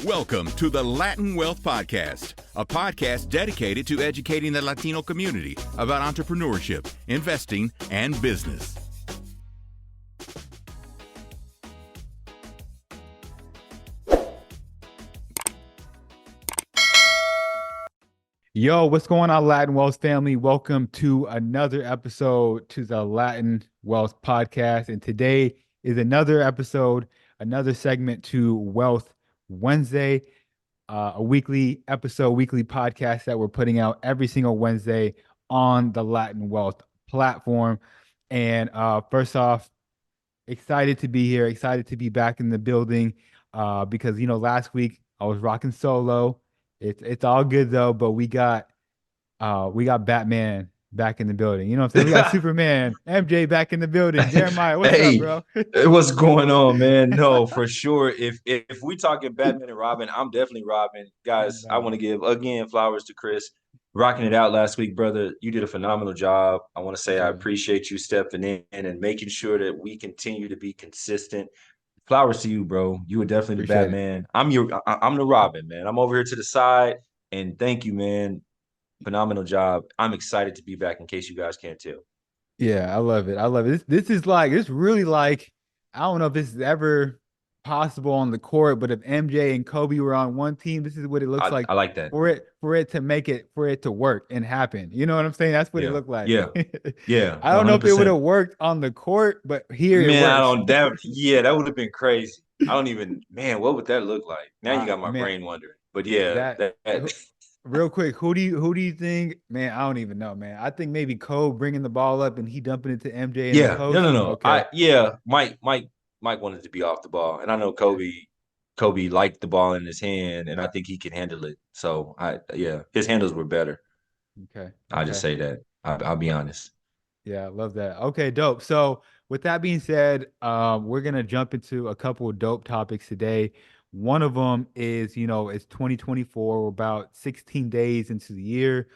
Welcome to the Latin Wealth Podcast, a podcast dedicated to educating the Latino community about entrepreneurship, investing, and business. Yo, what's going on, Latin Wealth family? Welcome to another episode to the Latin Wealth Podcast. And today is another episode, another segment to Wealth Wednesday, a weekly episode, weekly podcast that we're putting out every single Wednesday on the Latin Wealth platform. And first off, excited to be here, excited to be back in the building because, last week I was rocking solo. It's all good though, but we got Batman back in the building. You know what I'm saying? We got Superman, MJ back in the building. Jeremiah, what's up, bro? What's going on, man? No, for sure. If we talking Batman and Robin, I'm definitely Robin. Guys, I want to give again flowers to Chris. Rocking it out last week, brother. You did a phenomenal job. I want to say I appreciate you stepping in and making sure that we continue to be consistent. Flowers to you, bro. You were definitely the Batman. I'm the Robin, man. I'm over here to the side, and thank you, man. Phenomenal job. I'm excited to be back. In case you guys can't tell. Yeah, I love it. I love it. This really like, I don't know if this is ever possible on the court, but if MJ and Kobe were on one team, this is what it looks like. I like that. For it to work and happen. You know what I'm saying? That's what it looked like. Yeah. Yeah. I don't know if it would have worked on the court, but here man, it works. That would have been crazy. What would that look like? Now you got my brain wondering. But yeah, real quick, who do you think? Man, I don't even know, man. I think maybe Cole bringing the ball up and he dumping it to MJ. And the coach. No. Okay. Mike wanted to be off the ball, and I know Kobe liked the ball in his hand, and I think he can handle it. So his handles were better. Okay. I'll just say that. I'll be honest. Yeah, I love that. Okay, dope. So with that being said, we're gonna jump into a couple of dope topics today. One of them is, it's 2024. We're about 16 days into the year.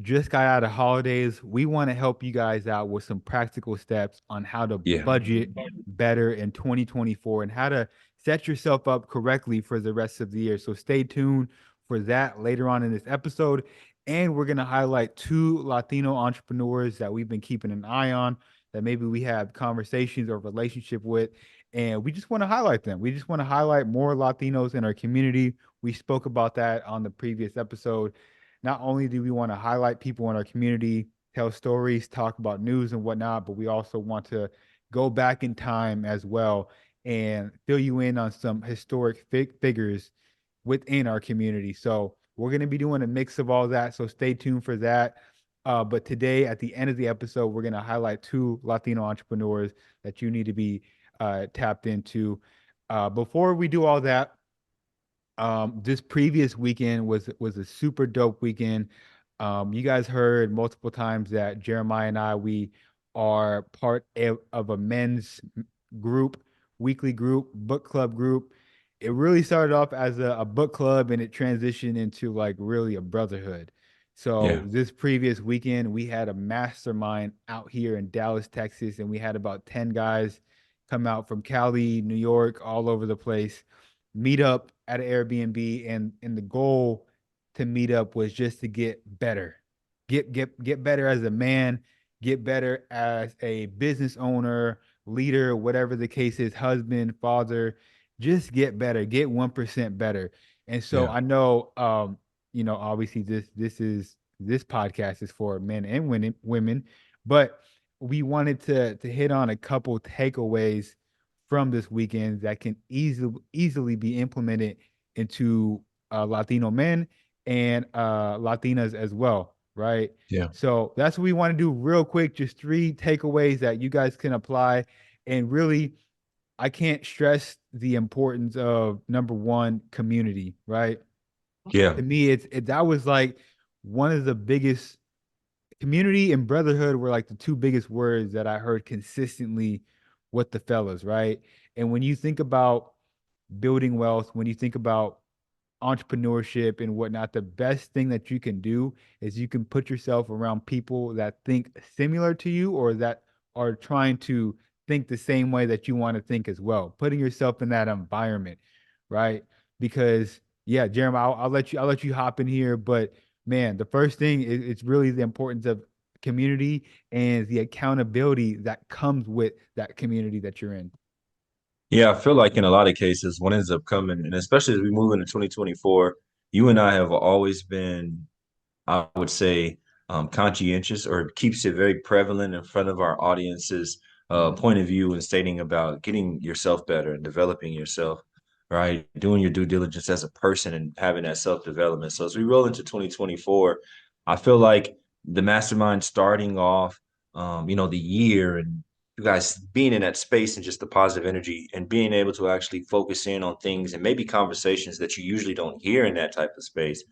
Just got out of holidays. We want to help you guys out with some practical steps on how to budget better in 2024 and how to set yourself up correctly for the rest of the year. So stay tuned for that later on in this episode. And we're going to highlight 2 Latino entrepreneurs that we've been keeping an eye on, that maybe we have conversations or relationship with. And we just want to highlight them. We just want to highlight more Latinos in our community. We spoke about that on the previous episode. Not only do we want to highlight people in our community, tell stories, talk about news and whatnot, but we also want to go back in time as well and fill you in on some historic figures within our community. So we're going to be doing a mix of all that. So stay tuned for that. But today, at the end of the episode, we're going to highlight 2 Latino entrepreneurs that you need to be tapped into. Before we do all that, this previous weekend was a super dope weekend. You guys heard multiple times that Jeremiah and I, we are part of a men's group, weekly group, book club group. It really started off as a book club and it transitioned into like really a brotherhood. So this previous weekend, we had a mastermind out here in Dallas, Texas, and we had about 10 guys come out from Cali, New York, all over the place, meet up at an Airbnb, and the goal to meet up was just to get better, get better as a man, get better as a business owner, leader, whatever the case is, husband, father, just get better, get 1% better. And so I know, obviously this podcast is for men and women, but we wanted to hit on a couple takeaways from this weekend that can easily be implemented into Latino men and Latinas as well, right? Yeah. So that's what we want to do real quick. Just 3 takeaways that you guys can apply. And really, I can't stress the importance of, number 1, community, right? Yeah. To me, that was like one of the biggest. Community and brotherhood were like the 2 biggest words that I heard consistently with the fellas, right? And when you think about building wealth, when you think about entrepreneurship and whatnot, the best thing that you can do is you can put yourself around people that think similar to you or that are trying to think the same way that you want to think as well. Putting yourself in that environment, right? because yeah, Jeremy, I'll let you hop in here, but man, the first thing is it's really the importance of community and the accountability that comes with that community that you're in. Yeah, I feel like in a lot of cases, what ends up coming, and especially as we move into 2024, you and I have always been, I would say, conscientious, or keeps it very prevalent in front of our audience's point of view, and stating about getting yourself better and developing yourself, right? Doing your due diligence as a person and having that self-development. So as we roll into 2024, I feel like the mastermind starting off, the year, and you guys being in that space and just the positive energy and being able to actually focus in on things and maybe conversations that you usually don't hear in that type of space,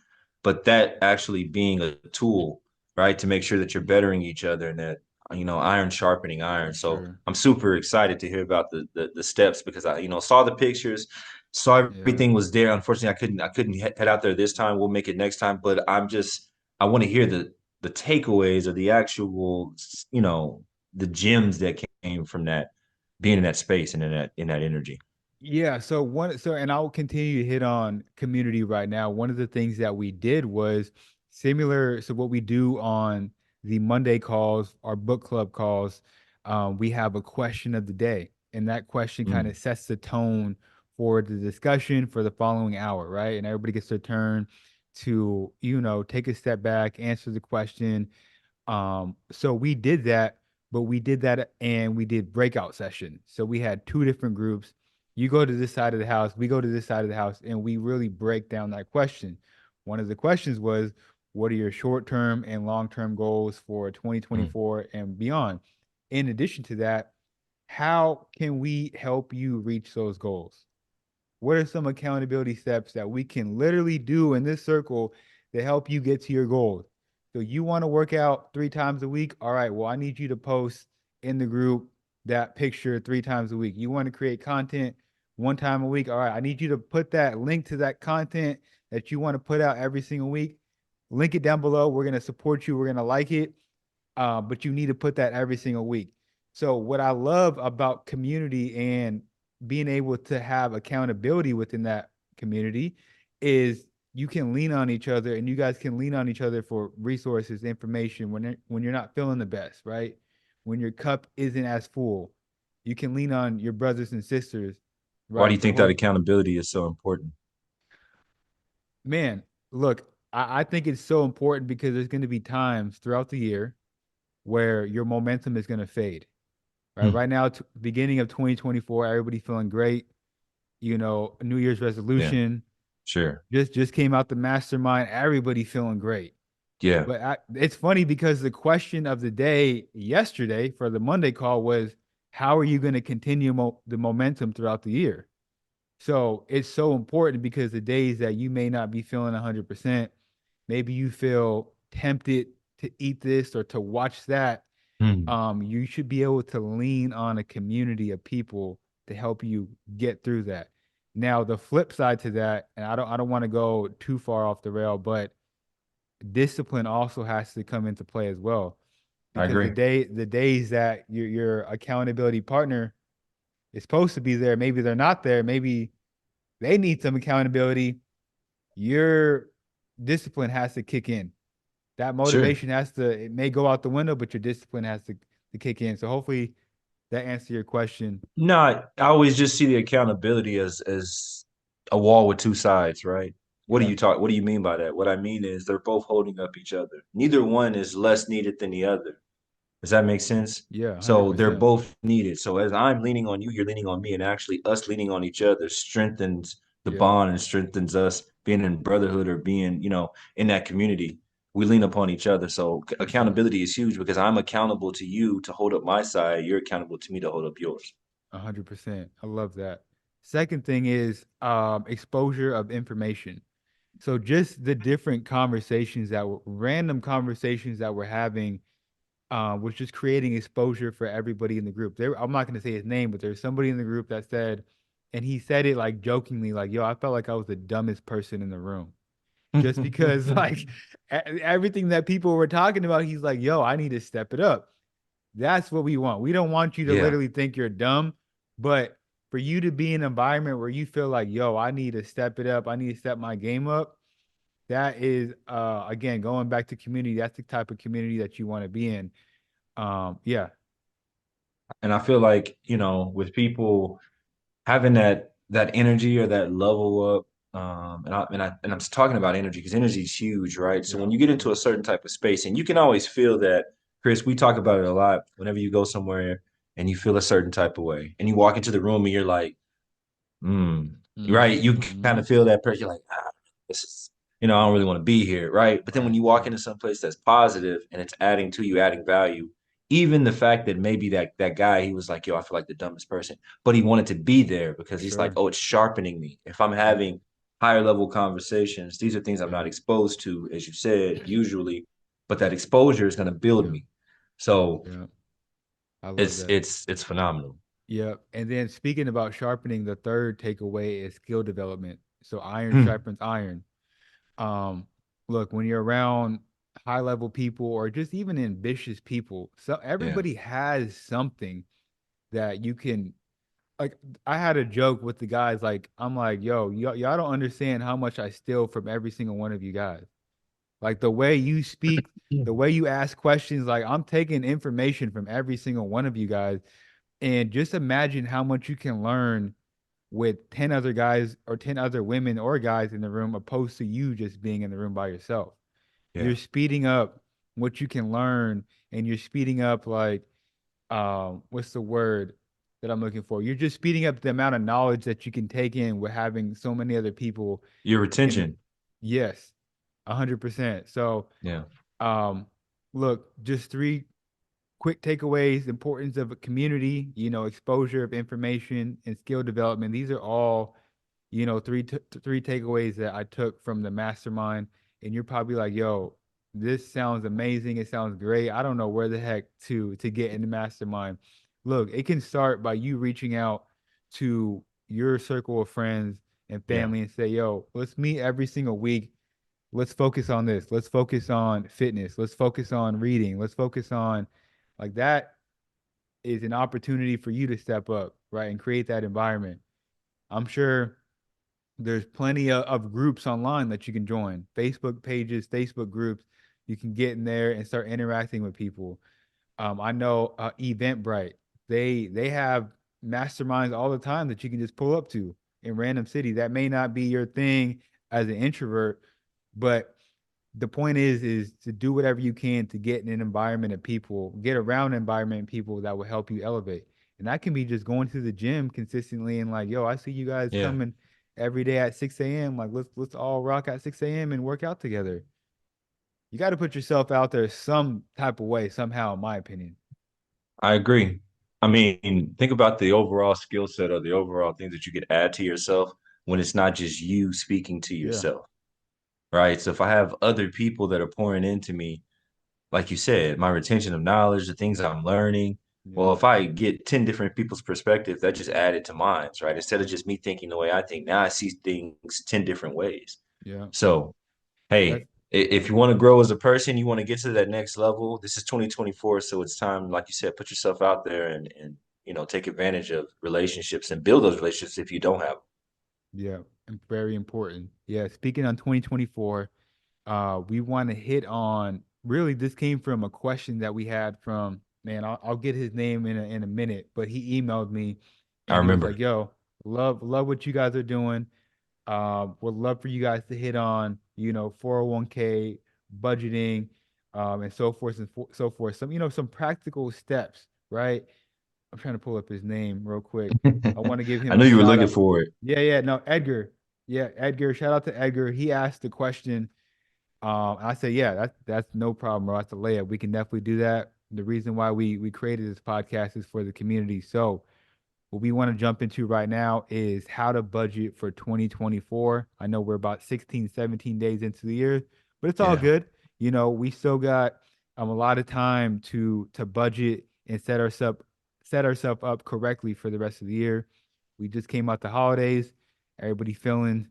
but that actually being a tool, right, to make sure that you're bettering each other, and that iron sharpening iron. For So sure. I'm super excited to hear about the steps, because I saw the pictures, saw Yeah. everything was there. Unfortunately, I couldn't head out there this time. We'll make it next time, but I want to hear the takeaways, or the actual, the gems that came from that, being in that space and in that energy. Yeah, and I'll continue to hit on community right now. One of the things that we did was similar. So what we do on the Monday calls, our book club calls, we have a question of the day, and that question kind Mm, of sets the tone for the discussion for the following hour, right? And everybody gets their turn to, take a step back, answer the question. So we did that, but we did that and we did breakout session. So we had two different groups. You go to this side of the house, we go to this side of the house, and we really break down that question. One of the questions was, what are your short-term and long-term goals for mm, 2024 and beyond? In addition to that, how can we help you reach those goals? What are some accountability steps that we can literally do in this circle to help you get to your goals? So you want to work out 3 times a week? All right, well, I need you to post in the group that picture 3 times a week. You want to create content 1 time a week? All right, I need you to put that link to that content that you want to put out every single week. Link it down below. We're going to support you. We're going to like it. But you need to put that every single week. So what I love about community and being able to have accountability within that community is you can lean on each other, and you guys can lean on each other for resources, information when you're not feeling the best, right? When your cup isn't as full, you can lean on your brothers and sisters, why do right? you To think that hold, accountability is so important? man, look, I think it's so important because there's going to be times throughout the year where your momentum is going to fade. Right. Hmm. Right now, beginning of 2024, everybody feeling great. New Year's Yeah, resolution sure. just came out the mastermind. Everybody feeling great. Yeah. But it's funny because the question of the day yesterday for the Monday call was, how are you going to continue the momentum throughout the year? So it's so important because the days that you may not be feeling 100%, maybe you feel tempted to eat this or to watch that, Hmm. you should be able to lean on a community of people to help you get through that. Now, the flip side to that, and I don't want to go too far off the rail, but discipline also has to come into play as well. I Because agree. the days that your accountability partner is supposed to be there, maybe they're not there, maybe they need some accountability, your discipline has to kick in. That Sure. motivation it may go out the window, but your discipline has to kick in. So hopefully that answers your question. No, I always just see the accountability as a wall with two sides, right? Yeah. What do you mean by that? What I mean is they're both holding up each other. Neither one is less needed than the other. Does that make sense? Yeah, So they're 100%. both needed. So as I'm leaning on you, you're leaning on me, and actually us leaning on each other strengthens the Yeah, bond and strengthens us being in brotherhood, or being, in that community. We lean upon each other. So for sure. accountability is huge, because I'm accountable to you to hold up my side. You're accountable to me to hold up yours. 100%. I love that. Second thing is exposure of information. So just the different random conversations that we're having, was just creating exposure for everybody in the group. I'm not going to say his name, but there's somebody in the group that said, and he said it like jokingly, like, yo, I felt like I was the dumbest person in the room. Just because like everything that people were talking about, he's like, yo, I need to step it up. That's what we want. We don't want you to Yeah. literally think you're dumb, but for you to be in an environment where you feel like, yo, I need to step it up, I need to step my game up. That is, again, going back to community. That's the type of community that you want to be in. Yeah, And I feel like, with people having that energy or that level up, and I'm just talking about energy because energy is huge, right? So yeah, when you get into a certain type of space, and you can always feel that, Chris, we talk about it a lot. Whenever you go somewhere and you feel a certain type of way, and you walk into the room and you're like, right? You kind mm-hmm. of feel that pressure, you're like, this is, I don't really want to be here, right? But then when Right, you walk right, into some place that's positive and it's adding to you, adding value, even the fact that maybe that guy, he was like, yo, I feel like the dumbest person, but he wanted to be there for because he's like, sure. oh, it's sharpening me. If I'm Yeah, having higher level conversations, these are things I'm yeah, not exposed to, as you said, usually, but that exposure is going to build yeah, me. So yeah. I love it's that. it's it's phenomenal. Yeah. And then speaking about sharpening, the third takeaway is skill development. So iron Hmm. sharpens iron. Um, Look, when you're around high level people or just even ambitious people, so Yeah, everybody has something that you can like. I had a joke with the guys, like, I'm like, yo, y'all don't understand how much I steal from every single one of you guys. Like the way you speak, the way you ask questions, like I'm taking information from every single one of you guys. And just imagine how much you can learn with 10 other guys or 10 other women or guys in the room, opposed to you just being in the room by yourself. yeah, You're speeding up what you can learn, and you're speeding up, like, what's the word that I'm looking for? You're just speeding up the amount of knowledge that you can take in with having so many other people your in the, retention. yes, 100%. So, Yeah, um, look, just three quick takeaways: importance of a community, exposure of information, and skill development. These are all, three takeaways that I took from the mastermind. And you're probably like, yo, this sounds amazing, it sounds great, I don't know where the heck to get in the mastermind. Look, it can start by you reaching out to your circle of friends and yeah. family and say, yo, let's meet every single week. Let's focus on this. Let's focus on fitness. Let's focus on reading. Let's focus on, like, that is an opportunity for you to step up, right, and create that environment. I'm sure there's plenty of groups online that you can join, Facebook pages, Facebook groups. You can get in there and start interacting with people. I know Eventbrite. They have masterminds all the time that you can just pull up to in random cities. That may not be your thing as an introvert, but the point is to do whatever you can to get in an environment of people, get around an environment of people that will help you elevate. And that can be just going to the gym consistently and like, yo, I see you guys Yeah. coming every day at 6 a.m. Like, let's all rock at 6 a.m. and work out together. You got to put yourself out there some type of way, somehow, in my opinion. I agree. I mean, think about the overall skill set or the overall things that you could add to yourself when it's not just you speaking to Yeah. yourself, right? So if I have other people that are pouring into me, like you said, my retention of knowledge, the things I'm learning, Yeah. well, if I get 10 different people's perspective, that just added to mine, right? Instead of just me thinking the way I think, now I see things 10 different ways. Yeah. So That's hey, if you want to grow as a person, you want to get to that next level. This is 2024, so it's time, like you said, put yourself out there and take advantage of relationships and build those relationships if you don't have them. Yeah, and very important. Yeah, speaking on 2024, we want to hit on, really, this came from a question that we had from, man, I'll get his name in a minute, but he emailed me I and he was remember. like, yo, love what you guys are doing. Would love for you guys to hit on, 401k, budgeting, and so forth and so forth. Some, some practical steps, right? I'm trying to pull up his name real quick. I want to give I him know a you were shout looking out. for it. Yeah, yeah, no, Edgar. Yeah, Edgar. Shout out to Edgar. He asked the question. I said, yeah, that's no problem, bro. That's a layup. We can definitely do that. The reason why we created this podcast is for the community. So what we want to jump into right now is how to budget for 2024. I know we're about 16, 17 days into the year, but it's all Yeah, good. We still got a lot of time to budget and set ourselves up correctly for the rest of the year. We just came out the holidays. Everybody feeling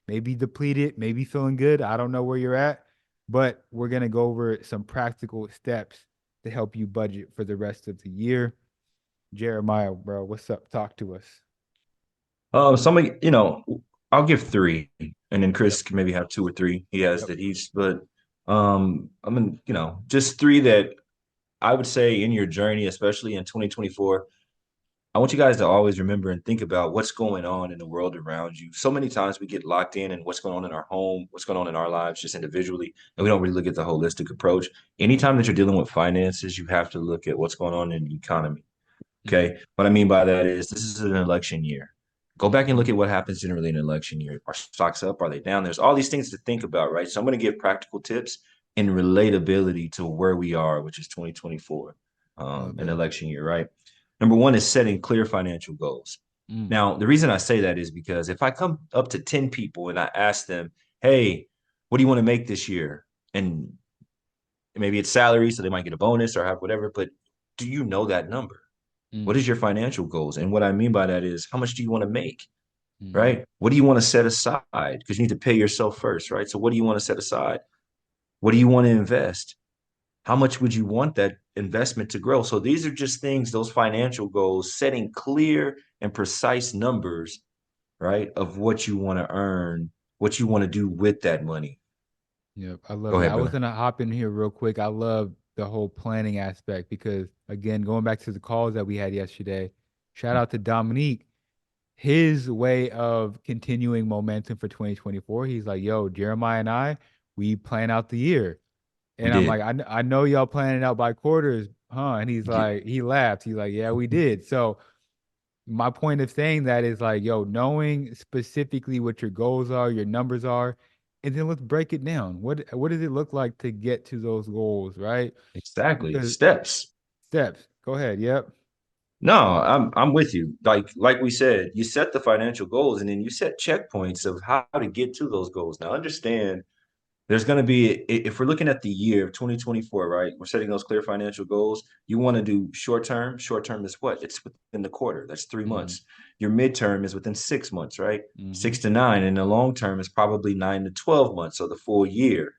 maybe depleted, maybe feeling good. I don't know where you're at, but we're gonna go over some practical steps to help you budget for the rest of the year. Jeremiah, bro, what's up? Talk to us. Somebody, I'll give three, and then Yep. Chris can maybe have two or three. He has Yep. that but I mean, just three that I would say in your journey, especially in 2024. I want you guys to always remember and think about what's going on in the world around you. So many times we get locked in and what's going on in our home, what's going on in our lives just individually, and we don't really look at the holistic approach. Anytime that you're dealing with finances, you have to look at what's going on in the economy. Mm, Okay. What I mean by that is this is an election year. Go back and look mm, at what happens generally in an election year. Are stocks up? Are they down? There's all these things to think about, right? So I'm going to give practical tips and relatability to where we are, which is 2024, love an it. election year, right? Number one is setting clear financial goals. Mm, Now, the reason I say that is because if I come up to 10 people and I ask them, hey, what do you want to make this year? And maybe it's salary, so they might get a bonus or have whatever, but do you know that number? What mm, is your financial goals? And what I mean by that is how much do you want to make, mm, right? What do you want to set aside? Because you need to pay yourself first, right? So what do you want to set aside? What do you want to invest? How much would you want that investment to grow? So these are just things, those financial goals, setting clear and precise numbers, right, of what you want to earn, what you want to do with that money. yep. I love Go that. ahead, I was brother. gonna hop in here real quick. I love the whole planning aspect because again, going back to the calls that we had yesterday, shout out to Dominique. His way of continuing momentum for 2024, he's like, yo, Jeremiah and we plan out the year. We And I'm like, did. I know y'all planning out by quarters, huh? And he's We did. like, he laughed. He's like, yeah, we did. So my point of saying that is like, yo, knowing specifically what your goals are, your numbers are, and then let's break it down. What does it look like to get to those goals, right? Exactly. Because Steps. steps. Go ahead. Yep. No, I'm with you. Like we said, you set the financial goals and then you set checkpoints of how to get to those goals. Now understand there's going to be if we're looking at the year of 2024, right? We're setting those clear financial goals. You want to do short term. Short term is what? It's within the quarter. That's 3 months. Your midterm is within 6 months, right? Mm-hmm. 6 to 9. And the long term is probably 9 to 12 months, so the full year.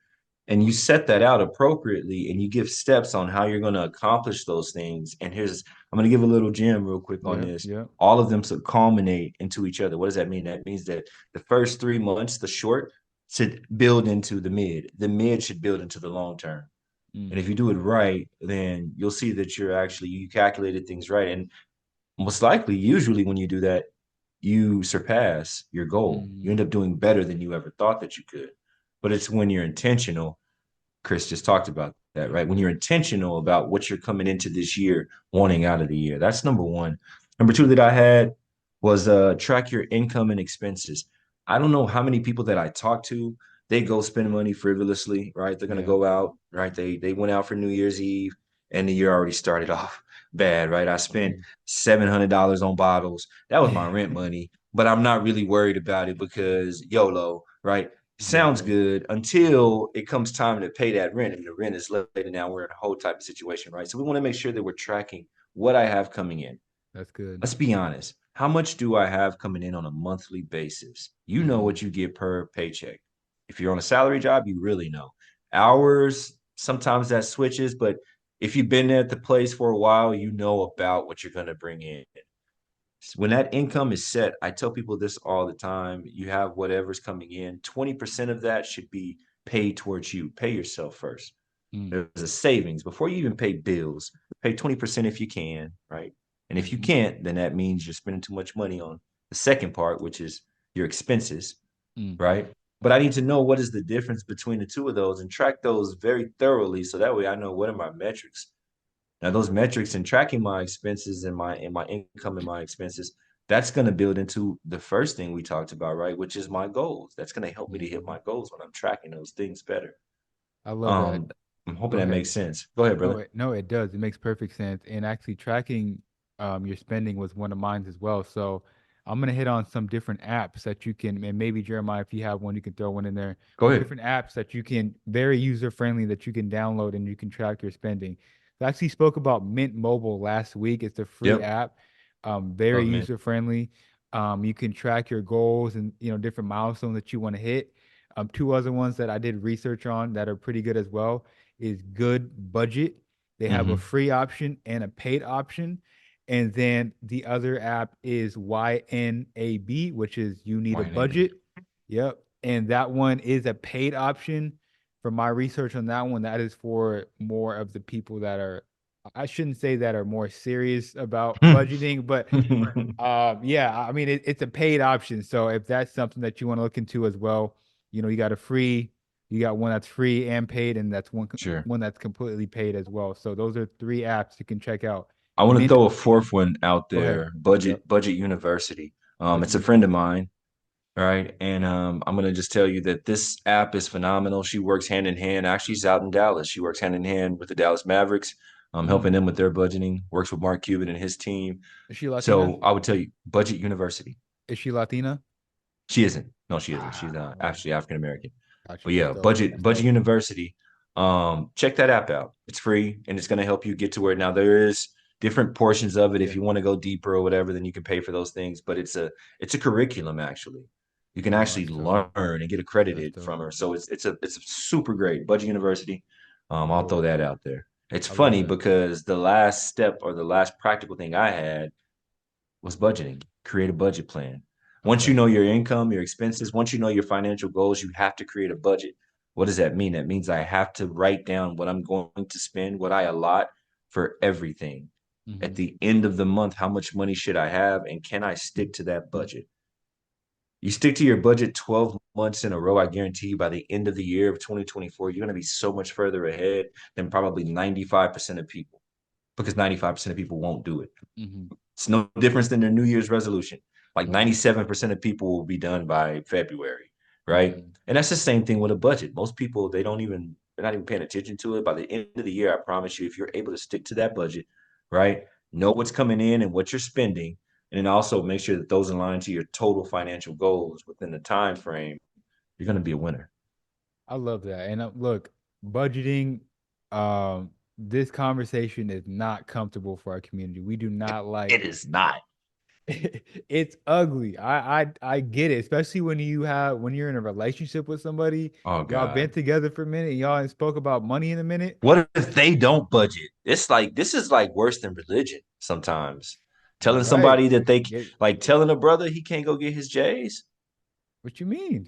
And you set that out appropriately and you give steps on how you're going to accomplish those things. And I'm going to give a little gem real quick on Yep. this. Yep. All of them should culminate into each other. What does that mean? That means that the first 3 months, the short, should build into the mid. The mid should build into the long term. And if Mm-hmm. you do it right, then you'll see that you calculated things right. And most likely, usually when you do that, you surpass your goal. You Mm-hmm. end up doing better than you ever thought that you could. But it's when you're intentional. Chris just talked about that, right? When you're intentional about what you're coming into this year wanting out of the year. That's number one. Number two that I had was track your income and expenses. I don't know how many people that I talk to, they go spend money frivolously, right? They're gonna Yeah. go out, right? They went out for New Year's Eve and the year already started off bad, right? I spent $700 on bottles. That was my rent money, but I'm not really worried about it because YOLO, right? Sounds Yeah. good until it comes time to pay that rent and the rent is late and now we're in a whole type of situation, right? So we want to make sure that we're tracking what I have coming in. That's good. Let's be honest. How much do I have coming in on a monthly basis? You know Mm-hmm. what you get per paycheck. If you're on a salary job, you really know. Hours, sometimes that switches, but if you've been at the place for a while, you know about what you're going to bring in. When that income is set, I tell people this all the time. You have whatever's coming in, 20% of that should be paid towards you. Pay yourself first. Mm-hmm. There's a savings before you even pay bills. Pay 20% if you can, right? And if you Mm-hmm. can't, then that means you're spending too much money on the second part, which is your expenses, right? But I need to know what is the difference between the two of those and track those very thoroughly so that way I know what are my metrics. Now, those metrics and tracking my expenses and my income and my expenses, that's going to build into the first thing we talked about, right? Which is my goals. That's going to help me to hit Mm-hmm. my goals when I'm tracking those things better. I love that. Um, I'm hoping Go that ahead. makes sense. Go ahead, No, brother. it does. It makes perfect sense. And actually tracking your spending was one of mine as well. So I'm gonna hit on some different apps that you can, and maybe Jeremiah, if you have one, you can throw one in there. Go But ahead. different apps that you can very user friendly that you can download and you can track your spending. So I actually spoke about Mint Mobile last week. It's a free Yep. app, very Love, man. user friendly. You can track your goals and different milestones that you want to hit. Two other ones that I did research on that are pretty good as well is Good Budget. They have a Mm-hmm. free option and a paid option. And then the other app is YNAB, which is You Need a YNAB. Budget. Yep. And that one is a paid option. From my research on that one, that is for more of the people that are, I shouldn't say that are more serious about budgeting, but yeah, I mean it's a paid option. So if that's something that you want to look into as well, you got you got one that's free and paid, and that's Sure. one that's completely paid as well. So those are three apps you can check out. I want to Mint, throw a fourth one out go ahead. there. Yep. Budget University. Budget It's a friend of University. mine. All right. And I'm going to just tell you that this app is phenomenal. She works hand in hand. Actually, she's out in Dallas. She works hand in hand with the Dallas Mavericks, Mm. helping them with their budgeting, works with Mark Cuban and his team. Is she Latina? So I would tell you, Budget University. Is she Latina? She isn't. No, she isn't. She's Ah, actually African American. got But you. That's yeah, dope. That's Budget dope. University. Check that app out. It's free and it's going to help you get to where now there is different portions of it. If Yeah. you want to go deeper or whatever, then you can pay for those things. But it's a curriculum actually. You can Oh, actually that's dope. learn and get That's accredited from dope. her. So it's a super great Budget University. I'll throw Cool. that out there. It's I love funny that. because the last step or the last practical thing I had was budgeting. Create a budget plan. Once you Okay. know your income, your expenses, once you know your financial goals, you have to create a budget. What does that mean? That means I have to write down what I'm going to spend, what I allot for everything. At Hmm. the end of the month, how much money should I have and can I stick to that budget? You stick to your budget 12 months in a row, I guarantee you by the end of the year of 2024, you're going to be so much further ahead than probably 95% of people because 95% of people won't do it. Hmm. It's no difference than their New Year's resolution. Like Right. 97% of people will be done by February, right? Hmm. And that's the same thing with a budget. Most people, they're not even paying attention to it. By the end of the year, I promise you, if you're able to stick to that budget, right? Know what's coming in and what you're spending, and then also make sure that those align to your total financial goals within the time frame, you're going to be a winner. I love that. And look, budgeting, this conversation is not comfortable for our community. We do not It like is not. it's ugly. I get it, especially when you're in a relationship with somebody, Oh y'all been God. together for a minute, and y'all ain't spoke about money in a minute. What if they don't budget? It's like this is like worse than religion sometimes. You're Telling right. somebody that they Get like telling a brother he can't go get his J's. what you mean?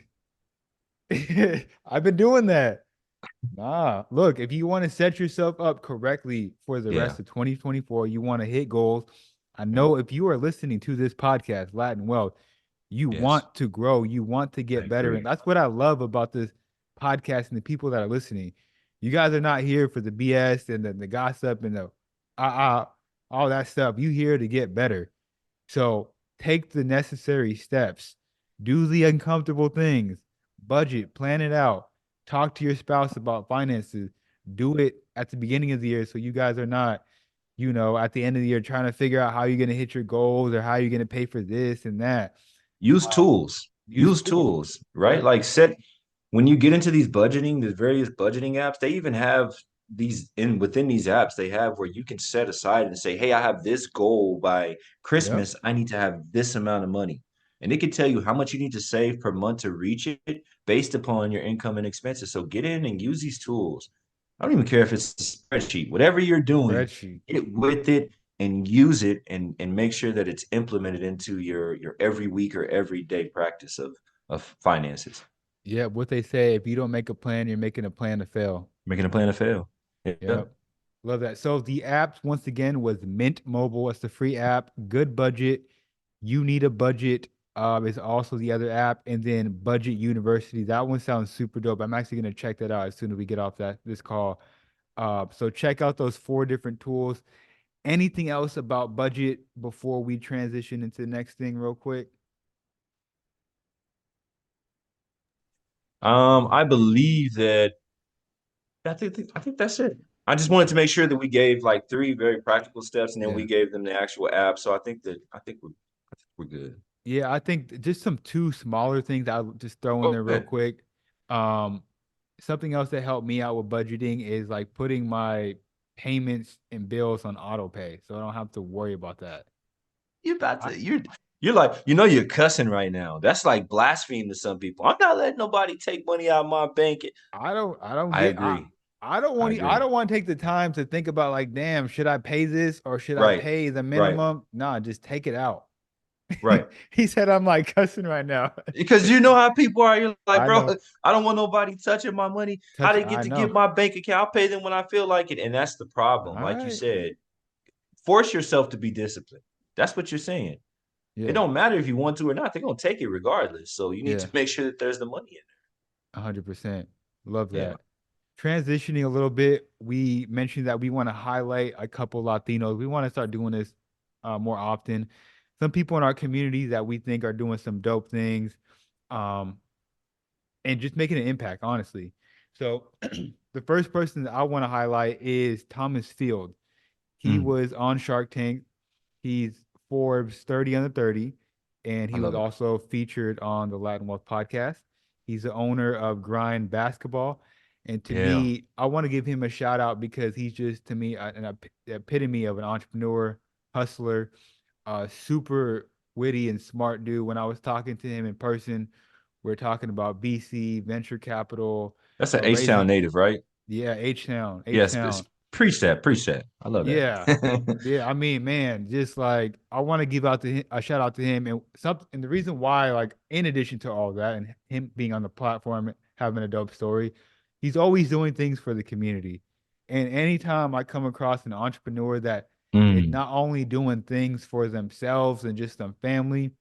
I've been doing that. Nah, look, if you want to set yourself up correctly for the Yeah. rest of 2024, you want to hit goals. I know if you are listening to this podcast, Latin Wealth, you Yes. want to grow, you want to I get better. And agree. that's what I love about this podcast and the people that are listening. You guys are not here for the BS and the gossip and the uh, all that stuff. You here to get better. So take the necessary steps, do the uncomfortable things, budget, plan it out, talk to your spouse about finances, do it at the beginning of the year so you guys are not, at the end of the year trying to figure out how you're going to hit your goals or how you're going to pay for this and that. Use Uh, tools. use Use tools. tools, right? Yep. Like set when you get into these various budgeting apps, they even have these in within these apps, they have where you can set aside and say, hey, I have this goal by Yep. Christmas. I need to have this amount of money. And it can tell you how much you need to save per month to reach it based upon your income and expenses. So get in and use these tools. I don't even care if it's a spreadsheet, whatever you're doing, Spreadsheet. get with it and use it and make sure that it's implemented into your every week or every day practice of finances. Yeah, what they say, if you don't make a plan, you're making a plan to fail. Making a plan to fail. Yeah. Yep. Love that. So the apps once again was Mint Mobile. It's the free app, good budget. You Need a Budget is also the other app, and then Budget University. That one sounds super dope. I'm actually gonna check that out as soon as we get off this call. So check out those four different tools. Anything else about budget before we transition into the next thing, real quick? I believe that I think that's it. I just wanted to make sure that we gave like three very practical steps and then we Yeah. gave them the actual app. So I think we're good. Yeah, I think just some two smaller things I'll just throw in there real Okay. quick. Um, Something else that helped me out with budgeting is like putting my payments and bills on auto pay, so I don't have to worry about that. You're about I, to you're like you're cussing right now. That's like blaspheme to some people. I'm not letting nobody take money out of my bank. I don't I get agree. I I agree. don't want to take the time to think about like, damn, should I pay this or should I Right. pay the Right. minimum? Nah, just take it out. Right. He said I'm like cussing right now. Because you know how people are. You're like, I bro, know. I don't want nobody touching my money. How they get I to know. get my bank account? I'll pay them when I feel like it. And that's the All problem. Like you right. said, force yourself to be disciplined. That's what you're saying. It Yeah. don't matter if you want to or not. They're gonna take it regardless. So you need to Yeah. make sure that there's the money in 100%. Love there. Yeah. that. Transitioning a little bit, we mentioned that we want to highlight a couple Latinos. We want to start doing this more often. Some people in our community that we think are doing some dope things, um, and just making an impact, honestly. So, the first person that I want to highlight is Thomas Field. He Mm, was on Shark Tank. He's Forbes 30 under 30, and I he was love it. also featured on the Latin Wealth podcast. He's the owner of Grind Basketball. And to Yeah. me, I want to give him a shout out because he's just, to me, an epitome of an entrepreneur, hustler, super witty and smart dude. When I was talking to him in person, we're talking about BC, venture capital, That's an H-Town raising, native, right? yeah, H Town, H Yes. It's, Town. preach that. Preach that. I love Yeah. that. Yeah, I mean, man, just like I want to give out to him, a shout out to him, and something, and the reason why, like, in addition to all that, and him being on the platform, having a dope story, he's always doing things for the community. And anytime I come across an entrepreneur that is Mm, not only doing things for themselves and just some family,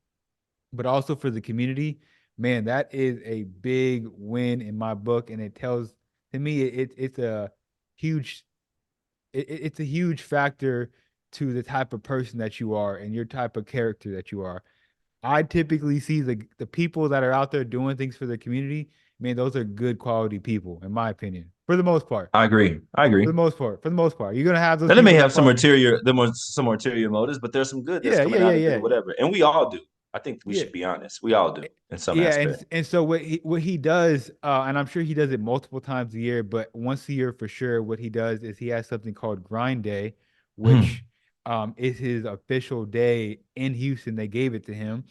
but also for the community, man, that is a big win in my book, and it tells to me it's a huge it's a huge factor to the type of person that you are and your type of character that you are. I typically see the people that are out there doing things for the community, man, those are good quality people, in my opinion, for the most part. I agree. I For the agry. most part, for the most part, you're gonna have those Now they may people that have probably, some ulterior motives, but there's some good that's yeah, coming yeah, yeah, out of it or yeah, whatever. And we all do. I think we yeah. should be honest. We all do in some Yeah, aspect. and so what he does, and I'm sure he does it multiple times a year, but once a year for sure, what he does is he has something called Grind Day, Mm, which is his official day in Houston. They gave it to him.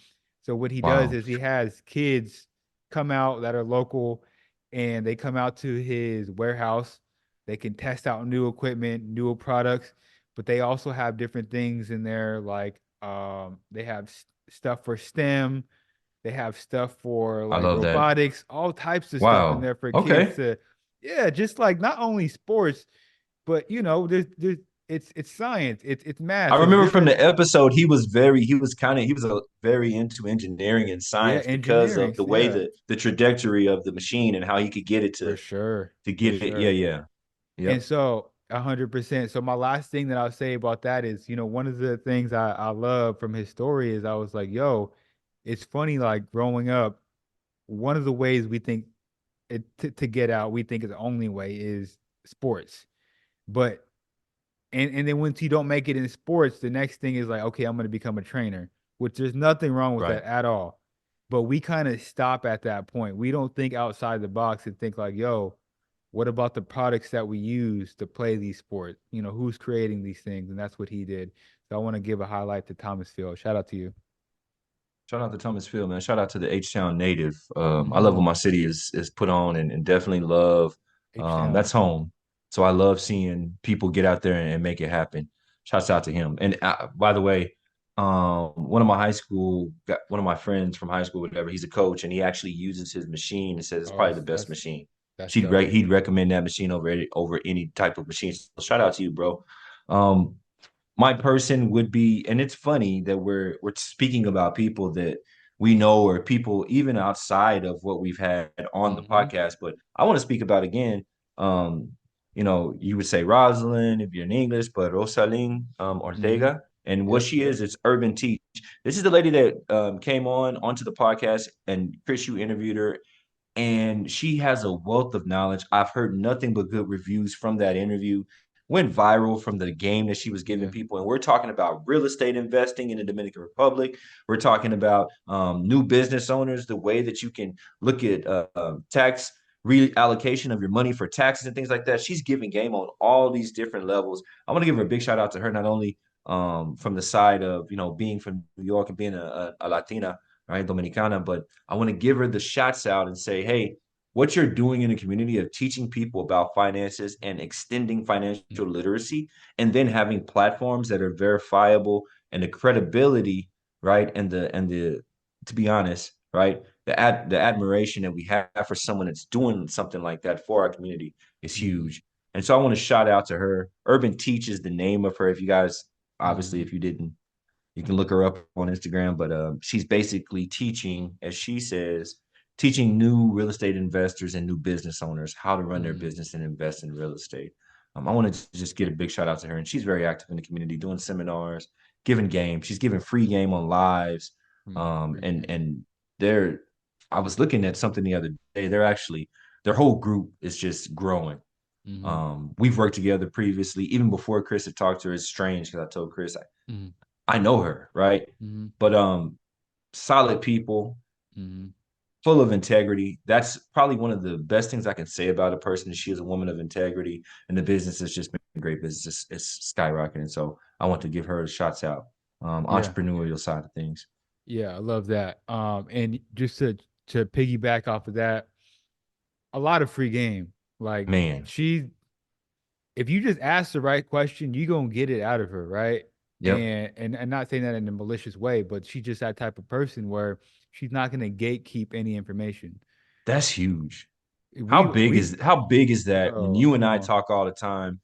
So what he does wow. is he has kids come out that are local, and they come out to his warehouse. They can test out new equipment, new products, but they also have different things in there, like they have stuff for STEM, they have stuff for I like love that. robotics, all types of stuff in Wow. there for kids Okay. to, yeah, just like not only sports, but there's it's science, it's I math, it's remember from different. the episode, he was a very into engineering and Yeah, science because of engineering, the way yeah, the trajectory of the machine and how he could get it for sure, to for get it. Yeah, sure. yeah. And Yep. so 100%. So my last thing that I'll say about that is, one of the things I love from his story is I was like, yo, it's funny, like growing up, one of the ways we think to get out, we think is the only way is sports. But and then once you don't make it in sports, the next thing is like, okay, I'm going to become a trainer, which there's nothing wrong with that Right. at all. But we kind of stop at that point. We don't think outside the box and think like, yo, what about the products that we use to play these sports? Who's creating these things? And that's what he did. So I want to give a highlight to Thomas Field. Shout out to you. Shout out to Thomas Field, man. Shout out to the H-Town native. I love what Mm, my city is put on and definitely love H Town. that's home. So I love seeing people get out there and make it happen. Shouts out to him. And by the way, one of my friends from high school, whatever, he's a coach and he actually uses his machine and says it's Oh, probably the best that's machine. that's dope. He'd recommend that machine over any type of machine. So shout out to you, bro. Um, my person would be, and it's funny that we're speaking about people that we know or people even outside of what we've had on the Hmm. podcast, but I want to speak about again. um you would say Rosalind if you're in English, but Rosalyn Hmm. Ortega, and what Yep, she yep. is urban teach. This is the lady that came onto the podcast, and Chris, you interviewed her, and she has a wealth of knowledge. I've heard nothing but good reviews from that interview. Went viral from the game that she was giving Yeah. people. And we're talking about real estate investing in the Dominican Republic. We're talking about new business owners, the way that you can look at tax reallocation of your money for taxes and things like that. She's giving game on all these different levels. I want to give her a big shout out to her, not only from the side of, being from New York and being a Latina, right, Dominicana, but I want to give her the shots out and say, hey, what you're doing in the community of teaching people about finances and extending financial literacy, and then having platforms that are verifiable and the credibility, right? And the to be honest, right? The admiration that we have for someone that's doing something like that for our community is huge. And so I want to shout out to her. Urban Teach is the name of her. If you guys, obviously, if you didn't, you can look her up on Instagram, but she's basically teaching, as she says, teaching new real estate investors and new business owners how to run their business and invest in real estate. I want to just get a big shout out to her, and she's very active in the community, doing seminars, giving game. She's giving free game on lives, and they're. I was looking at something the other day. Their whole group is just growing. We've worked together previously, even before Chris had talked to her. It's strange because I told Chris I know her, right? But solid people, full of integrity. That's probably one of the best things I can say about a person. She is a woman of integrity, and the business has just been great business. It's skyrocketing. So I want to give her shots out. Entrepreneurial side of things. Yeah, I love that. And just to piggyback off of that, a lot of free game. Like, Man, if you just ask the right question, you gonna get it out of her, right? yep, And not saying that in a malicious way, but she's just that type of person where she's not gonna gatekeep any information. that's huge. We we How big is that when Oh, you and come I on. talk all the time?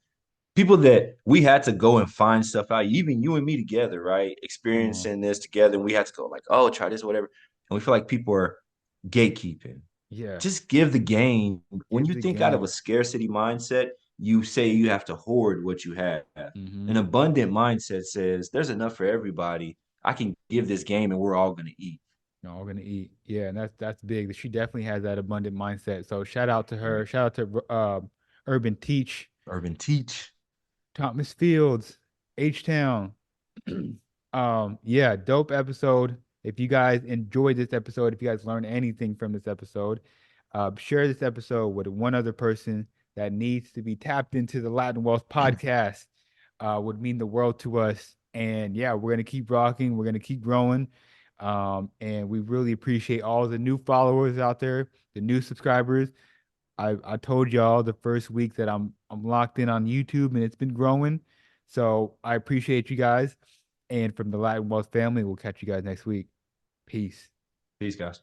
People that we had to go and find stuff out, even you and me together, right? Come on. Experiencing this together, and we had to go like, oh, try this, whatever. And we feel like people are gatekeeping. Yeah. Just give the game. When Give you the think out of a game. scarcity mindset, you say you have to hoard what you have. An Mm-hmm. abundant mindset says there's enough for everybody. I can give this game and we're all going to eat. No, we're gonna eat. Yeah, and that's big. She definitely has that abundant mindset. So shout out to her. Right. Shout out to Urban Teach, Urban Teach. Thomas Fields, H Town. Yeah, dope episode. If you guys enjoyed this episode, if you guys learned anything from this episode, share this episode with one other person that needs to be tapped into the Latin Wealth podcast. Would mean the world to us. And yeah, we're gonna keep rocking. We're gonna keep growing. And we really appreciate all the new followers out there, the new subscribers. I told y'all the first week that I'm locked in on YouTube and it's been growing. So I appreciate you guys. And from the Latin Wealth family, we'll catch you guys next week. Peace. Peace, guys.